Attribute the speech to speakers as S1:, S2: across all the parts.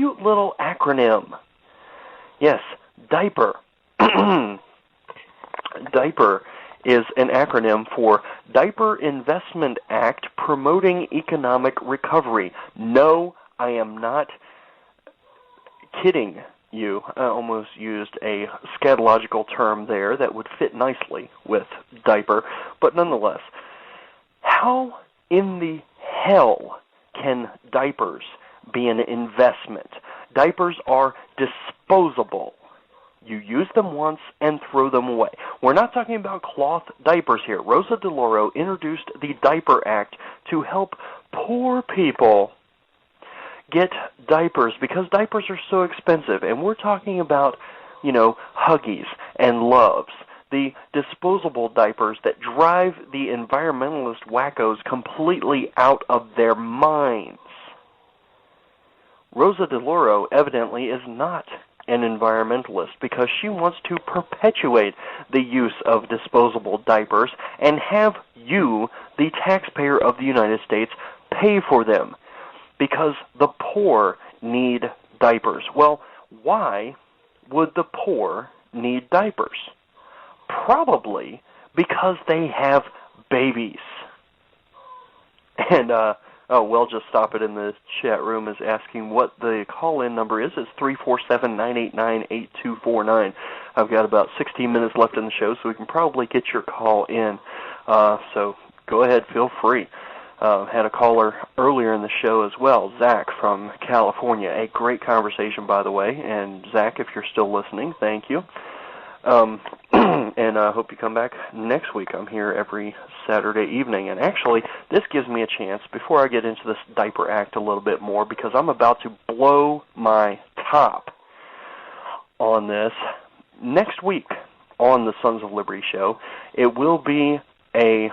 S1: cute little acronym. Yes, diaper. Diaper is an acronym for Diaper Investment Act Promoting Economic Recovery. No, I am not kidding you. I almost used a scatological term there that would fit nicely with diaper, but nonetheless, how in the hell can diapers be an investment? Diapers are disposable. You use them once and throw them away. We're not talking about cloth diapers here. Rosa DeLauro introduced the Diaper Act to help poor people get diapers because diapers are so expensive. And we're talking about, Huggies and Loves, the disposable diapers that drive the environmentalist wackos completely out of their minds. Rosa DeLauro evidently is not an environmentalist because she wants to perpetuate the use of disposable diapers and have you, the taxpayer of the United States, pay for them because the poor need diapers. Well, why would the poor need diapers? Probably because they have babies. And, just stop it in the chat room is asking what the call-in number is. It's 347-989-8249. I've got about 16 minutes left in the show, so we can probably get your call in. So go ahead, feel free. Had a caller earlier in the show as well, Zach from California. A great conversation, by the way. And Zach, if you're still listening, thank you. And I hope you come back next week. I'm here every Saturday evening. And actually, this gives me a chance, before I get into this Diaper Act a little bit more, because I'm about to blow my top on this. Next week on the Sons of Liberty show, it will be a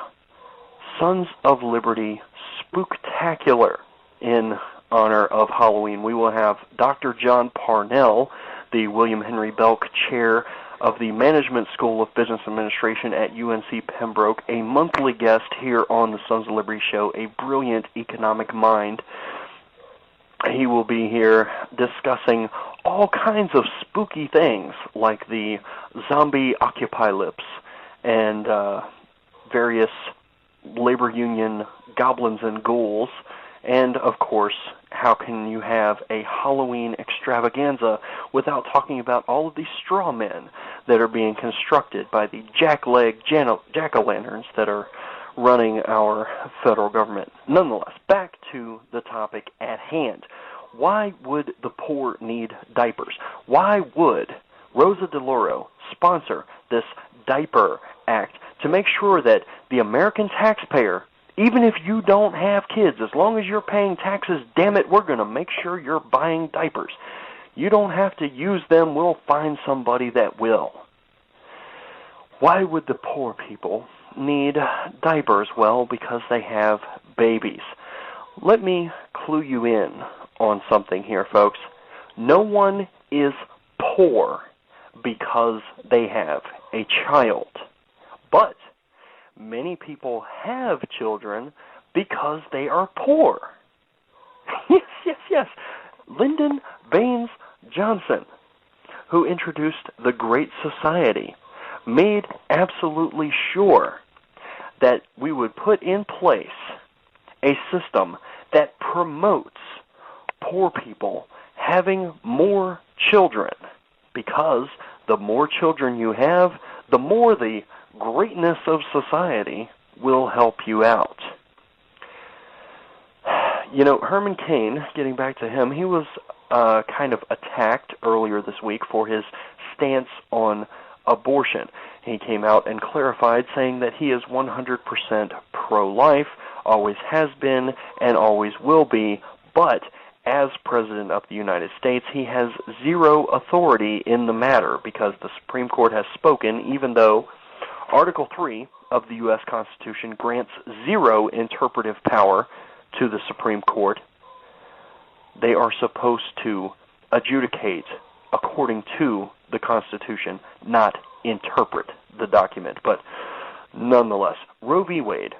S1: Sons of Liberty Spooktacular in honor of Halloween. We will have Dr. John Parnell, the William Henry Belk Chair of the Management School of Business Administration at UNC Pembroke, a monthly guest here on the Sons of Liberty show, a brilliant economic mind. He will be here discussing all kinds of spooky things like the zombie occupalypse and various labor union goblins and ghouls, and, of course, how can you have a Halloween extravaganza without talking about all of these straw men that are being constructed by the jack-leg jack-o'-lanterns that are running our federal government. Nonetheless, back to the topic at hand. Why would the poor need diapers? Why would Rosa DeLauro sponsor this Diaper Act to make sure that the American taxpayer, even if you don't have kids, as long as you're paying taxes, damn it, we're going to make sure you're buying diapers. You don't have to use them. We'll find somebody that will. Why would the poor people need diapers? Well, because they have babies. Let me clue you in on something here, folks. No one is poor because they have a child. But many people have children because they are poor. Yes. Lyndon Baines Johnson, who introduced the Great Society, made absolutely sure that we would put in place a system that promotes poor people having more children, because the more children you have, the more the greatness of society will help you out. Herman Cain, getting back to him, he was kind of attacked earlier this week for his stance on abortion. He came out and clarified, saying that he is 100% pro-life, always has been, and always will be, but as President of the United States, he has zero authority in the matter because the Supreme Court has spoken, even though Article 3 of the U.S. Constitution grants zero interpretive power to the Supreme Court. They are supposed to adjudicate according to the Constitution, not interpret the document. But nonetheless, Roe v. Wade,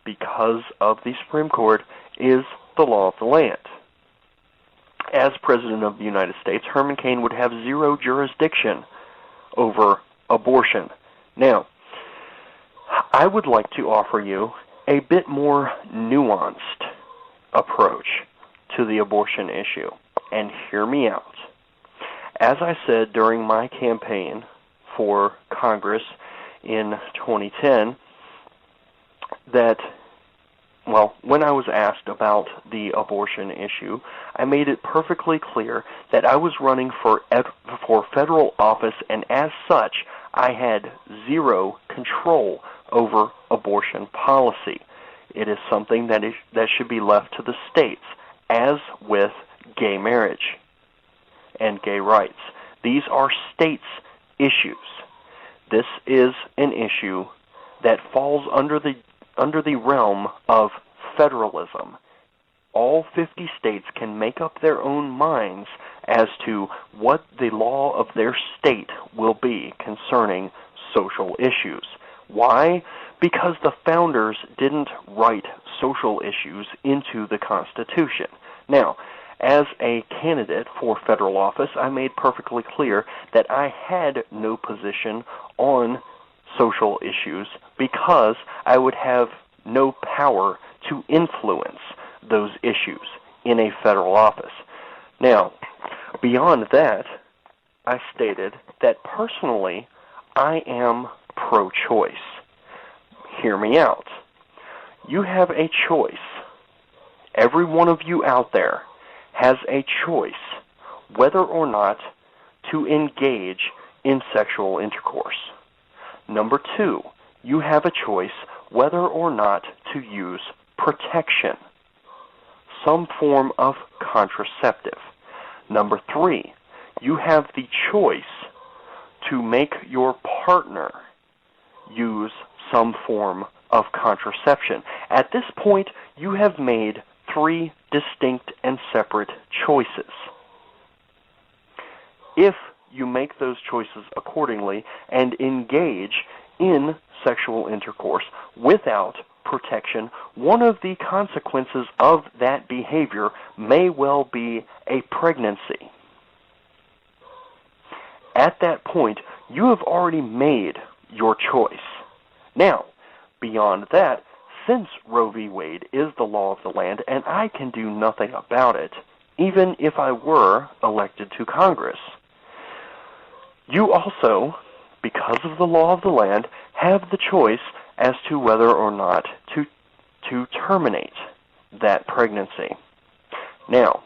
S1: because of the Supreme Court, is the law of the land. as President of the United States, Herman Cain would have zero jurisdiction over abortion. Now, I would like to offer you a bit more nuanced approach to the abortion issue, and hear me out. As I said during my campaign for Congress in 2010, that, well, when I was asked about the abortion issue, I made it perfectly clear that I was running for federal office, and as such, I had zero control over abortion policy. It is something that should be left to the states, as with gay marriage and gay rights. These are states' issues. This is an issue that falls under the realm of federalism. All 50 states can make up their own minds as to what the law of their state will be concerning social issues. Why? Because the founders didn't write social issues into the Constitution. Now, as a candidate for federal office, I made perfectly clear that I had no position on social issues because I would have no power to influence those issues in a federal office. Now, beyond that, I stated that personally, I am pro-choice. Hear me out. You have a choice. Every one of you out there has a choice whether or not to engage in sexual intercourse. Number 2, you have a choice whether or not to use protection, some form of contraceptive. Number 3, you have the choice to make your partner use some form of contraception. At this point, you have made 3 distinct and separate choices. If you make those choices accordingly and engage in sexual intercourse without protection, one of the consequences of that behavior may well be a pregnancy. At that point, you have already made your choice. Now, beyond that, since Roe v. Wade is the law of the land and I can do nothing about it, even if I were elected to Congress, you also, because of the law of the land, have the choice as to whether or not to terminate that pregnancy. Now,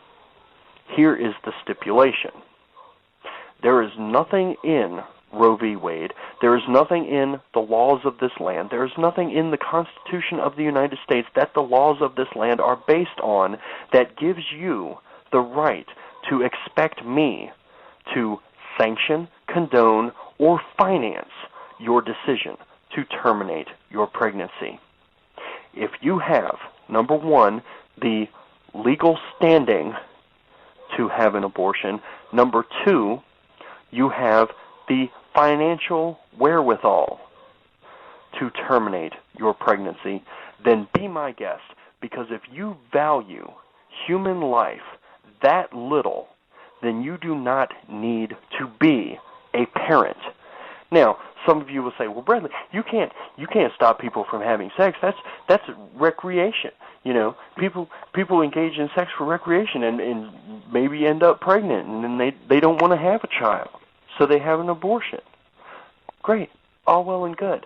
S1: here is the stipulation. There is nothing in Roe v. Wade, there is nothing in the laws of this land, there is nothing in the Constitution of the United States that the laws of this land are based on that gives you the right to expect me to sanction, condone, or finance your decision to terminate your pregnancy. If you have, number 1, the legal standing to have an abortion, number 2, you have the financial wherewithal to terminate your pregnancy, then be my guest, because if you value human life that little, then you do not need to be a parent. Now, some of you will say, well, Bradley, you can't stop people from having sex. That's recreation. You know, people engage in sex for recreation and maybe end up pregnant, and then they don't want to have a child, so they have an abortion. Great, all well and good.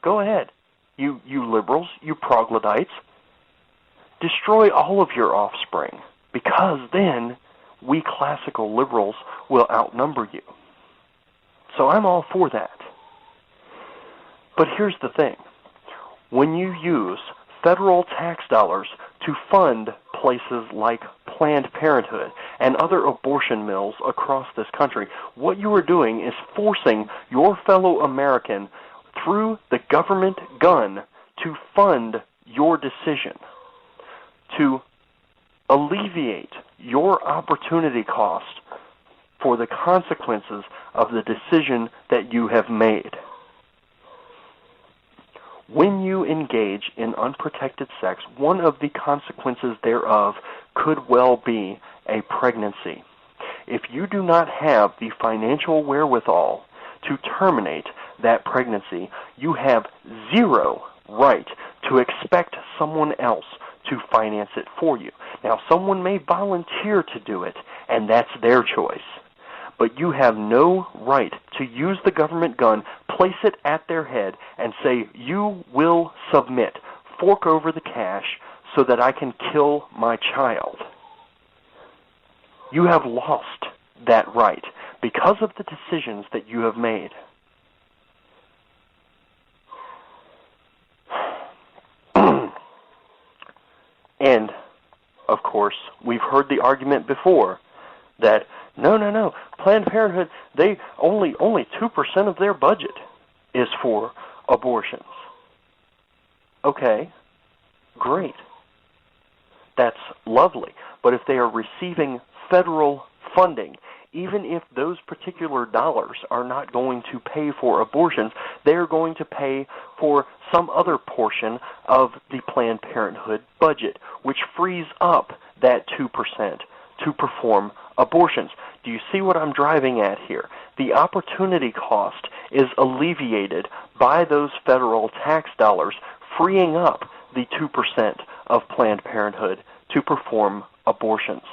S1: Go ahead, you liberals, you troglodytes, destroy all of your offspring, because then we classical liberals will outnumber you. So I'm all for that. But here's the thing. When you use federal tax dollars to fund places like Planned Parenthood and other abortion mills across this country, what you are doing is forcing your fellow American through the government gun to fund your decision, to alleviate your opportunity cost for the consequences of the decision that you have made. When you engage in unprotected sex, one of the consequences thereof could well be a pregnancy. If you do not have the financial wherewithal to terminate that pregnancy, you have zero right to expect someone else to finance it for you. Now, someone may volunteer to do it, and that's their choice. But you have no right to use the government gun, place it at their head, and say, you will submit, fork over the cash so that I can kill my child. You have lost that right because of the decisions that you have made. And, of course, we've heard the argument before that, no, Planned Parenthood, they only 2% of their budget is for abortions. Okay, great. That's lovely. But if they are receiving federal funding, even if those particular dollars are not going to pay for abortions, they're going to pay for some other portion of the Planned Parenthood budget, which frees up that 2% to perform abortions. Do you see what I'm driving at here? The opportunity cost is alleviated by those federal tax dollars, freeing up the 2% of Planned Parenthood to perform abortions.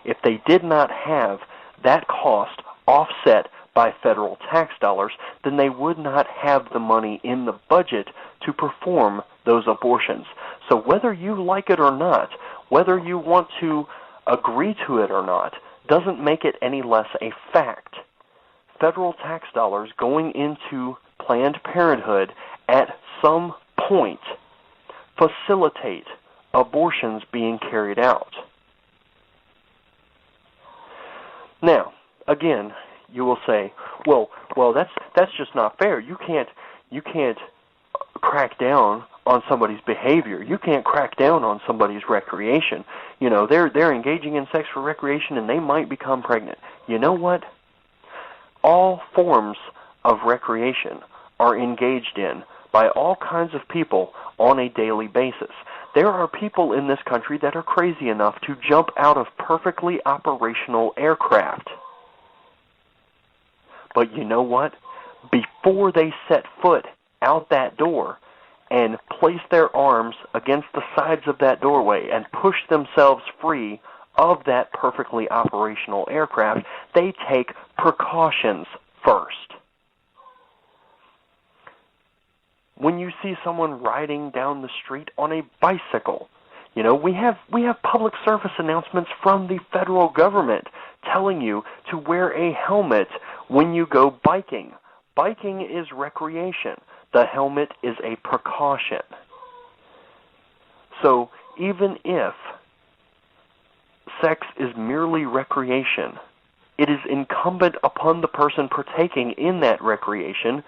S1: If they did not have that cost offset by federal tax dollars, then they would not have the money in the budget to perform those abortions. So whether you like it or not, whether you want to agree to it or not, doesn't make it any less a fact. Federal tax dollars going into Planned Parenthood at some point facilitate abortions being carried out. Now, again, you will say, well, that's just not fair. You can't crack down on somebody's behavior. You can't crack down on somebody's recreation. You know, they're engaging in sex for recreation and they might become pregnant. You know what? All forms of recreation are engaged in by all kinds of people on a daily basis. There are people in this country that are crazy enough to jump out of perfectly operational aircraft. But you know what? Before they set foot out that door and place their arms against the sides of that doorway and push themselves free of that perfectly operational aircraft, they take precautions first. When you see someone riding down the street on a bicycle, you know, we have public service announcements from the federal government telling you to wear a helmet when you go biking. Biking is recreation. The helmet is a precaution. So even if sex is merely recreation, it is incumbent upon the person partaking in that recreation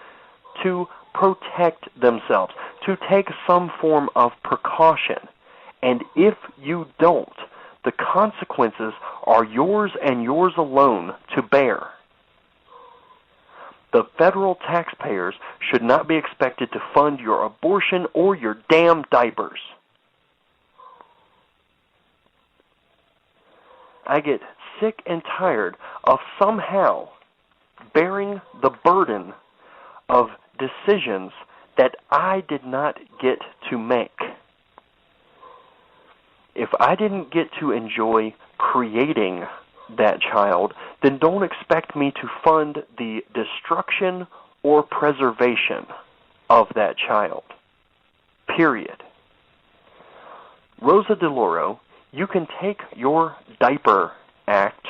S1: to protect themselves, to take some form of precaution. And if you don't, the consequences are yours and yours alone to bear. The federal taxpayers should not be expected to fund your abortion or your damn diapers. I get sick and tired of somehow bearing the burden of decisions that I did not get to make. If I didn't get to enjoy creating that child, then don't expect me to fund the destruction or preservation of that child. Period. Rosa DeLauro, you can take your diaper act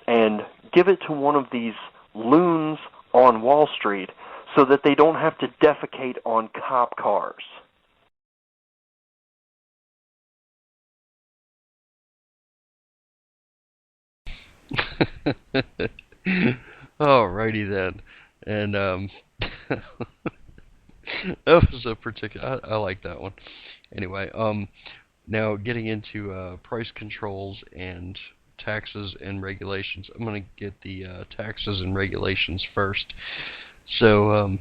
S1: and give it to one of these loons on Wall Street so that they don't have to defecate on cop cars.
S2: Alrighty then. And that was a particular. I like that one. Anyway, now getting into price controls and taxes and regulations. I'm going to get the taxes and regulations first. So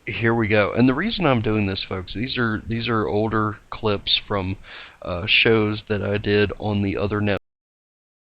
S2: here we go. And the reason I'm doing this, folks, these are older clips from shows that I did on the other network.